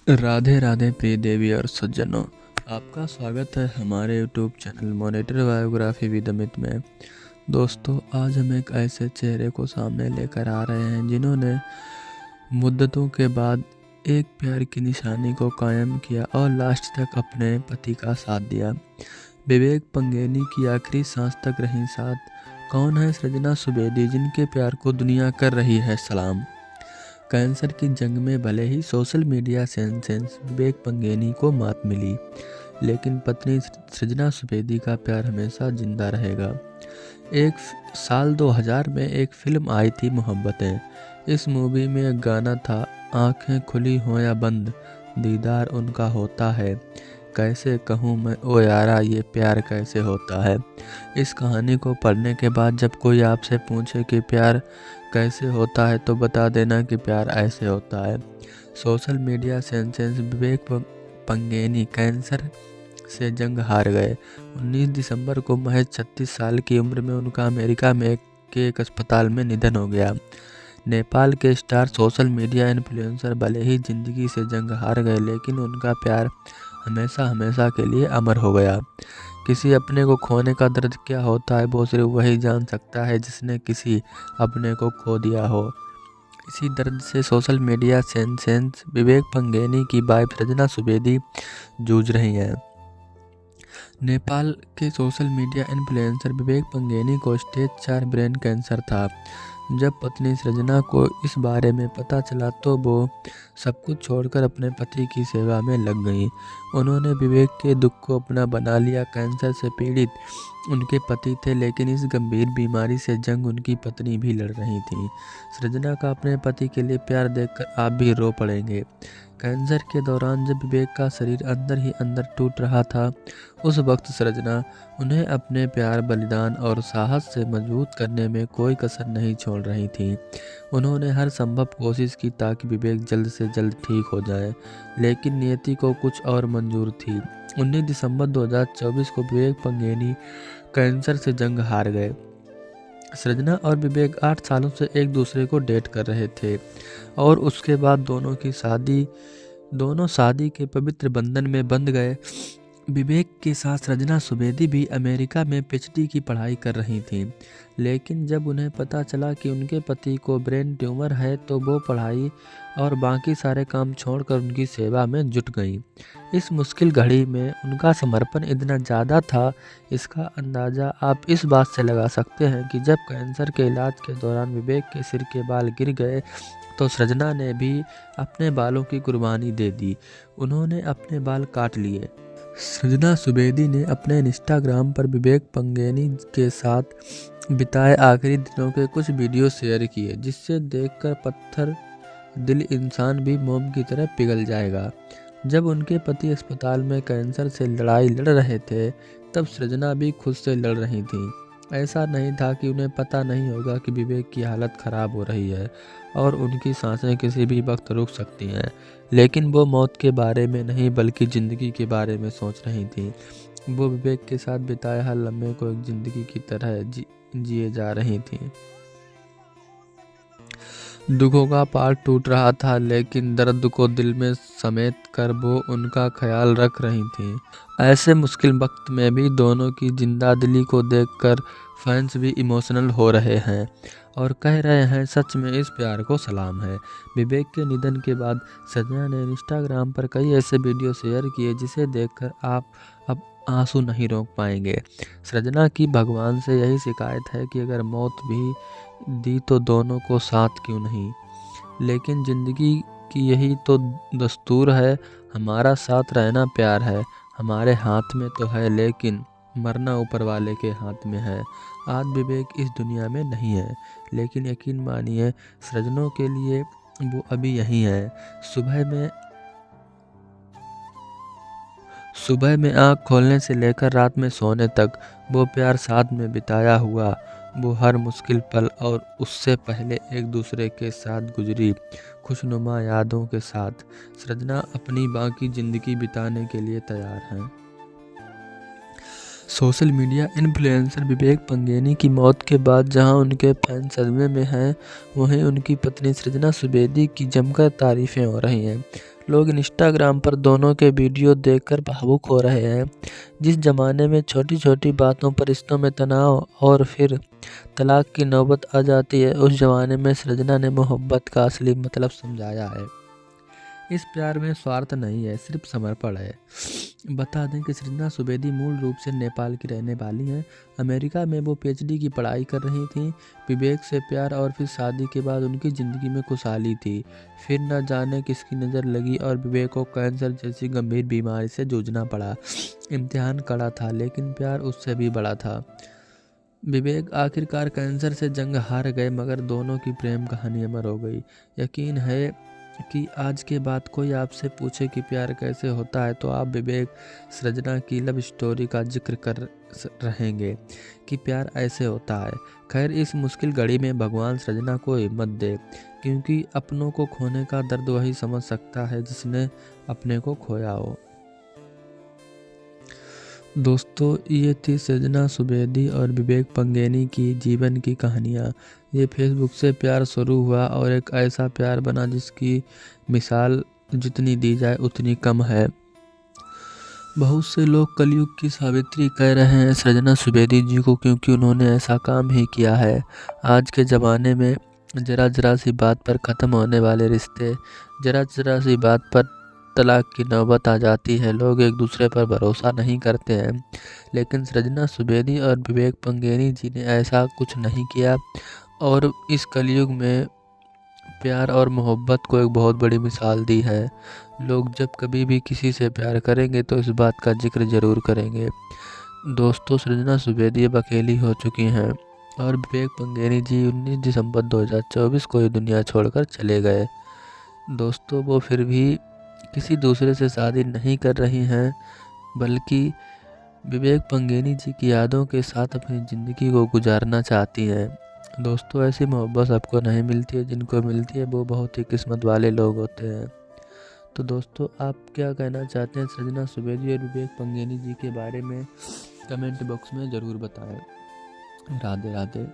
राधे राधे प्रिय देवी और सज्जनों, आपका स्वागत है हमारे YouTube channel monitor biography with Amit में। दोस्तों, आज हम एक ऐसे चेहरे को सामने लेकर आ रहे हैं जिन्होंने मुद्दतों के बाद एक प्यार की निशानी को कायम किया और लास्ट तक अपने पति का साथ दिया। विवेक पंगेनी की आखिरी सांस तक रही साथ। कौन है सृजना सुवेदी, जिनके प्यार को दुनिया कर रही है सलाम। कैंसर की जंग में भले ही सोशल मीडिया सेंसेस विवेक पंगेनी को मात मिली, लेकिन पत्नी सृजना सुवेदी का प्यार हमेशा जिंदा रहेगा। एक साल 2000 में एक फिल्म आई थी मोहब्बतें। इस मूवी में एक गाना था, आंखें खुली हो या बंद दीदार उनका होता है, कैसे कहूँ मैं ओ यारा ये प्यार कैसे होता है। इस कहानी को पढ़ने के बाद जब कोई आपसे पूछे कि प्यार कैसे होता है तो बता देना कि प्यार ऐसे होता है। सोशल मीडिया सेंसेस विवेक पंगेनी कैंसर से जंग हार गए। 19 दिसंबर को महज 36 साल की उम्र में उनका अमेरिका में एक अस्पताल में निधन हो गया। नेपाल के स्टार सोशल मीडिया इन्फ्लुएंसर भले ही जिंदगी से जंग हार गए, लेकिन उनका प्यार हमेशा हमेशा के लिए अमर हो गया। किसी अपने को खोने का दर्द क्या होता है वो सिर्फ वही जान सकता है जिसने किसी अपने को खो दिया हो। इसी दर्द से सोशल मीडिया सेंसेस विवेक पंगेनी की वाइफ सृजना सुवेदी जूझ रही हैं। नेपाल के सोशल मीडिया इन्फ्लुएंसर विवेक पंगेनी को स्टेज 4 ब्रेन कैंसर था। जब पत्नी सृजना को इस बारे में पता चला तो वो सब कुछ छोड़कर अपने पति की सेवा में लग गईं। उन्होंने विवेक के दुख को अपना बना लिया। कैंसर से पीड़ित उनके पति थे, लेकिन इस गंभीर बीमारी से जंग उनकी पत्नी भी लड़ रही थी। सृजना का अपने पति के लिए प्यार देखकर आप भी रो पड़ेंगे। कैंसर के दौरान जब विवेक का शरीर अंदर ही अंदर टूट रहा था, उस वक्त सृजना उन्हें अपने प्यार, बलिदान और साहस से मजबूत करने में कोई कसर नहीं छोड़ रही थी। उन्होंने हर संभव कोशिश की ताकि विवेक जल्द से जल्द ठीक हो जाए, लेकिन नियति को कुछ और मंजूर थी। 19 दिसंबर 2024 को विवेक पंगेनी कैंसर से जंग हार गए। सृजना और विवेक 8 सालों से एक दूसरे को डेट कर रहे थे और उसके बाद दोनों शादी के पवित्र बंधन में बंध गए। विवेक के साथ सृजना सुवेदी भी अमेरिका में पीएचडी की पढ़ाई कर रही थीं, लेकिन जब उन्हें पता चला कि उनके पति को ब्रेन ट्यूमर है तो वो पढ़ाई और बाकी सारे काम छोड़कर उनकी सेवा में जुट गईं। इस मुश्किल घड़ी में उनका समर्पण इतना ज़्यादा था, इसका अंदाज़ा आप इस बात से लगा सकते हैं कि जब कैंसर के इलाज के दौरान विवेक के सिर के बाल गिर गए तो सृजना ने भी अपने बालों की कुर्बानी दे दी। उन्होंने अपने बाल काट लिए। सृजना सुवेदी ने अपने इंस्टाग्राम पर विवेक पंगेनी के साथ बिताए आखिरी दिनों के कुछ वीडियो शेयर किए, जिससे देखकर पत्थर दिल इंसान भी मोम की तरह पिघल जाएगा। जब उनके पति अस्पताल में कैंसर से लड़ाई लड़ रहे थे, तब सृजना भी खुद से लड़ रही थी। ऐसा नहीं था कि उन्हें पता नहीं होगा कि विवेक की हालत ख़राब हो रही है और उनकी सांसें किसी भी वक्त रुक सकती हैं, लेकिन वो मौत के बारे में नहीं बल्कि ज़िंदगी के बारे में सोच रही थी। वो विवेक के साथ बिताए हर लम्हे को एक ज़िंदगी की तरह जिए जा रही थी। दुखों का पहाड़ टूट रहा था, लेकिन दर्द को दिल में समेट कर वो उनका ख्याल रख रही थी। ऐसे मुश्किल वक्त में भी दोनों की जिंदा दिली को देखकर फैंस भी इमोशनल हो रहे हैं और कह रहे हैं, सच में इस प्यार को सलाम है। विवेक के निधन के बाद सृजना ने इंस्टाग्राम पर कई ऐसे वीडियो शेयर किए जिसे देखकर आप अब आंसू नहीं रोक पाएंगे। सृजना की भगवान से यही शिकायत है कि अगर मौत भी दी तो दोनों को साथ क्यों नहीं। लेकिन ज़िंदगी की यही तो दस्तूर है, हमारा साथ रहना प्यार है, हमारे हाथ में तो है, लेकिन मरना ऊपर वाले के हाथ में है। आज विवेक इस दुनिया में नहीं है, लेकिन यकीन मानिए सृजनों के लिए वो अभी यहीं है। सुबह में आँख खोलने से लेकर रात में सोने तक वो प्यार साथ में बिताया हुआ, वो हर मुश्किल पल और उससे पहले एक दूसरे के साथ गुजरी खुशनुमा यादों के साथ सृजना अपनी बाकी ज़िंदगी बिताने के लिए तैयार हैं। सोशल मीडिया इन्फ्लुएंसर विवेक पंगेनी की मौत के बाद जहां उनके फैंस सदमे में हैं, वहीं उनकी पत्नी सृजना सुवेदी की जमकर तारीफें हो रही हैं। लोग इंस्टाग्राम पर दोनों के वीडियो देखकर भावुक हो रहे हैं। जिस जमाने में छोटी छोटी बातों पर रिश्तों में तनाव और फिर तलाक की नौबत आ जाती है, उस जमाने में सृजना ने मोहब्बत का असली मतलब समझाया है। इस प्यार में स्वार्थ नहीं है, सिर्फ समर्पण है। बता दें कि सृजना सुवेदी मूल रूप से नेपाल की रहने वाली हैं। अमेरिका में वो पीएचडी की पढ़ाई कर रही थीं। विवेक से प्यार और फिर शादी के बाद उनकी ज़िंदगी में खुशहाली थी। फिर न जाने किसकी नज़र लगी और विवेक को कैंसर जैसी गंभीर बीमारी से जूझना पड़ा। इम्तिहान कड़ा था, लेकिन प्यार उससे भी बड़ा था। विवेक आखिरकार कैंसर से जंग हार गए, मगर दोनों की प्रेम कहानी अमर हो गई। यकीन है कि आज के बाद कोई आपसे पूछे कि प्यार कैसे होता है, तो आप विवेक सृजना की लव स्टोरी का जिक्र कर रहेंगे कि प्यार ऐसे होता है। खैर, इस मुश्किल घड़ी में भगवान सृजना को हिम्मत दे, क्योंकि अपनों को खोने का दर्द वही समझ सकता है जिसने अपने को खोया हो। दोस्तों, ये थी सृजना सुवेदी और विवेक पंगेनी की जीवन की कहानियाँ। ये फेसबुक से प्यार शुरू हुआ और एक ऐसा प्यार बना जिसकी मिसाल जितनी दी जाए उतनी कम है। बहुत से लोग कलयुग की सावित्री कह रहे हैं सृजना सुवेदी जी को, क्योंकि उन्होंने ऐसा काम ही किया है। आज के ज़माने में ज़रा ज़रा सी बात पर ख़त्म होने वाले रिश्ते, ज़रा ज़रा सी बात पर तलाक की नौबत आ जाती है। लोग एक दूसरे पर भरोसा नहीं करते हैं, लेकिन सृजना सुवेदी और विवेक पंगेनी जी ने ऐसा कुछ नहीं किया और इस कलयुग में प्यार और मोहब्बत को एक बहुत बड़ी मिसाल दी है। लोग जब कभी भी किसी से प्यार करेंगे तो इस बात का जिक्र ज़रूर करेंगे। दोस्तों, सृजना सुवेदी अब अकेली हो चुकी हैं और विवेक पंगेनी जी 19 दिसंबर 2024 को ये दुनिया छोड़कर चले गए। दोस्तों, वो फिर भी किसी दूसरे से शादी नहीं कर रही हैं, बल्कि विवेक पंगेनी जी की यादों के साथ अपनी ज़िंदगी को गुजारना चाहती हैं। दोस्तों, ऐसी मोहब्बत सबको नहीं मिलती है, जिनको मिलती है वो बहुत ही किस्मत वाले लोग होते हैं। तो दोस्तों, आप क्या कहना चाहते हैं सृजना सुवेदी और विवेक पंगेनी जी के बारे में? कमेंट बॉक्स में ज़रूर बताएं। राधे राधे।